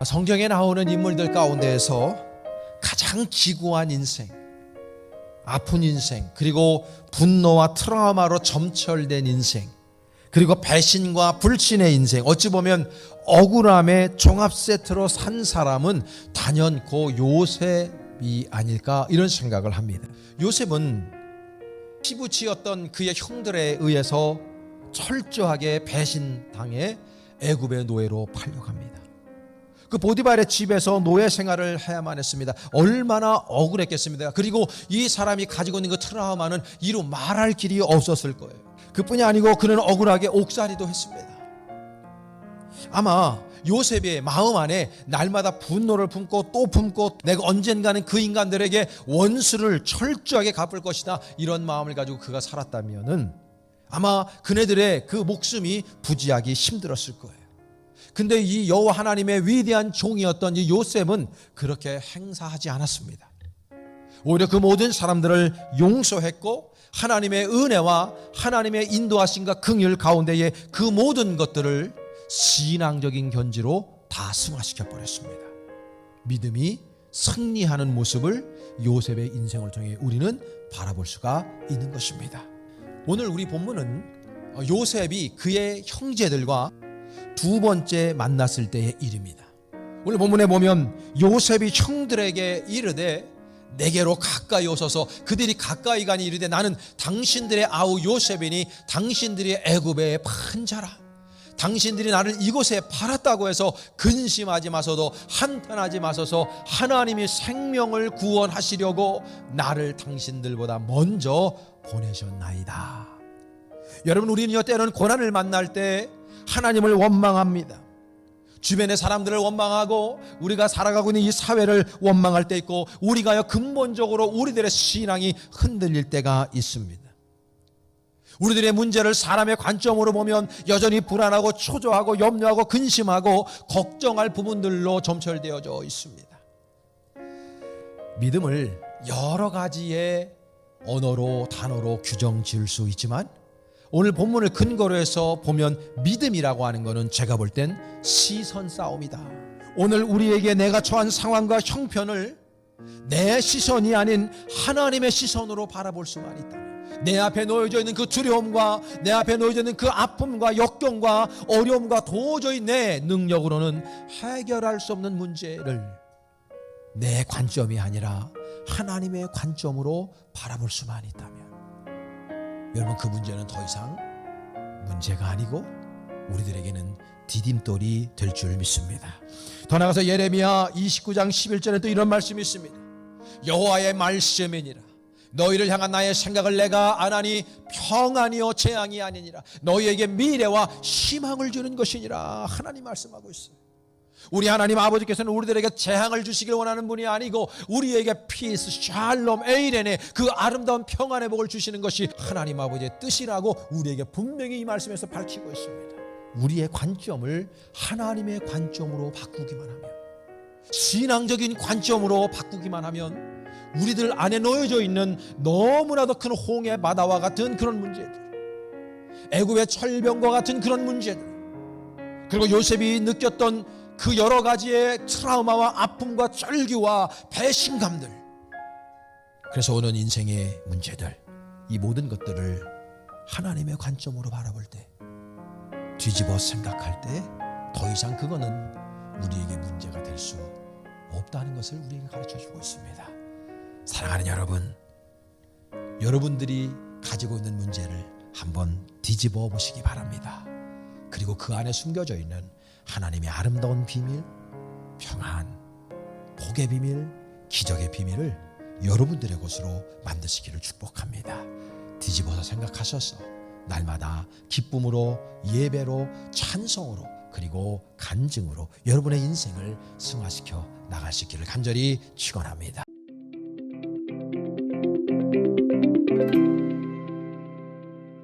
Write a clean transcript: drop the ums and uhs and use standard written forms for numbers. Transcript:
성경에 나오는 인물들 가운데에서 가장 지고한 인생, 아픈 인생, 그리고 분노와 트라우마로 점철된 인생, 그리고 배신과 불신의 인생, 어찌 보면 억울함의 종합 세트로 산 사람은 단연코 요셉이 아닐까, 이런 생각을 합니다. 요셉은 피부치였던 그의 형들에 의해서 철저하게 배신당해 애굽의 노예로 팔려갑니다. 그 보디발의 집에서 노예 생활을 해야만 했습니다. 얼마나 억울했겠습니까? 그리고 이 사람이 가지고 있는 그 트라우마는 이루 말할 길이 없었을 거예요. 그뿐이 아니고 그는 억울하게 옥살이도 했습니다. 아마 요셉의 마음 안에 날마다 분노를 품고 또 품고 내가 언젠가는 그 인간들에게 원수를 철저하게 갚을 것이다, 이런 마음을 가지고 그가 살았다면은 아마 그네들의 그 목숨이 부지하기 힘들었을 거예요. 근데 이 여호와 하나님의 위대한 종이었던 이 요셉은 그렇게 행사하지 않았습니다. 오히려 그 모든 사람들을 용서했고 하나님의 은혜와 하나님의 인도하심과 긍휼 가운데에 그 모든 것들을 신앙적인 견지로 다 승화시켜 버렸습니다. 믿음이 승리하는 모습을 요셉의 인생을 통해 우리는 바라볼 수가 있는 것입니다. 오늘 우리 본문은 요셉이 그의 형제들과 두 번째 만났을 때의 일입니다. 오늘 본문에 보면 요셉이 형들에게 이르되 내게로 가까이 오소서. 그들이 가까이 가니 이르되 나는 당신들의 아우 요셉이니 당신들이 애굽의 판자라. 당신들이 나를 이곳에 팔았다고 해서 근심하지 마소서, 한탄하지 마소서. 하나님이 생명을 구원하시려고 나를 당신들보다 먼저 보내셨나이다. 여러분, 우리는요 때로는 고난을 만날 때 하나님을 원망합니다. 주변의 사람들을 원망하고 우리가 살아가고 있는 이 사회를 원망할 때 있고, 우리가요 근본적으로 우리들의 신앙이 흔들릴 때가 있습니다. 우리들의 문제를 사람의 관점으로 보면 여전히 불안하고 초조하고 염려하고 근심하고 걱정할 부분들로 점철되어져 있습니다. 믿음을 여러 가지의 언어로 단어로 규정 지을 수 있지만 오늘 본문을 근거로 해서 보면 믿음이라고 하는 것은 제가 볼 땐 시선 싸움이다. 오늘 우리에게 내가 처한 상황과 형편을 내 시선이 아닌 하나님의 시선으로 바라볼 수만 있다. 내 앞에 놓여져 있는 그 두려움과 내 앞에 놓여져 있는 그 아픔과 역경과 어려움과 도저히 내 능력으로는 해결할 수 없는 문제를 내 관점이 아니라 하나님의 관점으로 바라볼 수만 있다면, 여러분, 그 문제는 더 이상 문제가 아니고 우리들에게는 디딤돌이 될 줄 믿습니다. 더 나아가서 예레미야 29장 11절에 또 이런 말씀이 있습니다. 여호와의 말씀이니라. 너희를 향한 나의 생각을 내가 아나니 평안이요 재앙이 아니니라. 너희에게 미래와 희망을 주는 것이니라. 하나님 말씀하고 있어요. 우리 하나님 아버지께서는 우리들에게 재앙을 주시길 원하는 분이 아니고 우리에게 피스, 샬롬, 에이렌의 그 아름다운 평안의 복을 주시는 것이 하나님 아버지의 뜻이라고 우리에게 분명히 이 말씀에서 밝히고 있습니다. 우리의 관점을 하나님의 관점으로 바꾸기만 하면, 신앙적인 관점으로 바꾸기만 하면 우리들 안에 놓여져 있는 너무나도 큰 홍해 바다와 같은 그런 문제들, 애굽의 철병과 같은 그런 문제들, 그리고 요셉이 느꼈던 그 여러 가지의 트라우마와 아픔과 쩔기와 배신감들, 그래서 오는 인생의 문제들, 이 모든 것들을 하나님의 관점으로 바라볼 때, 뒤집어 생각할 때 더 이상 그거는 우리에게 문제가 될 수 없다는 것을 우리에게 가르쳐주고 있습니다. 사랑하는 여러분, 여러분들이 가지고 있는 문제를 한번 뒤집어 보시기 바랍니다. 그리고 그 안에 숨겨져 있는 하나님의 아름다운 비밀, 평안, 복의 비밀, 기적의 비밀을 여러분들의 것으로 만드시기를 축복합니다. 뒤집어서 생각하셔서 날마다 기쁨으로, 예배로, 찬송으로, 그리고 간증으로 여러분의 인생을 승화시켜 나갈 수 있기를 간절히 축원합니다.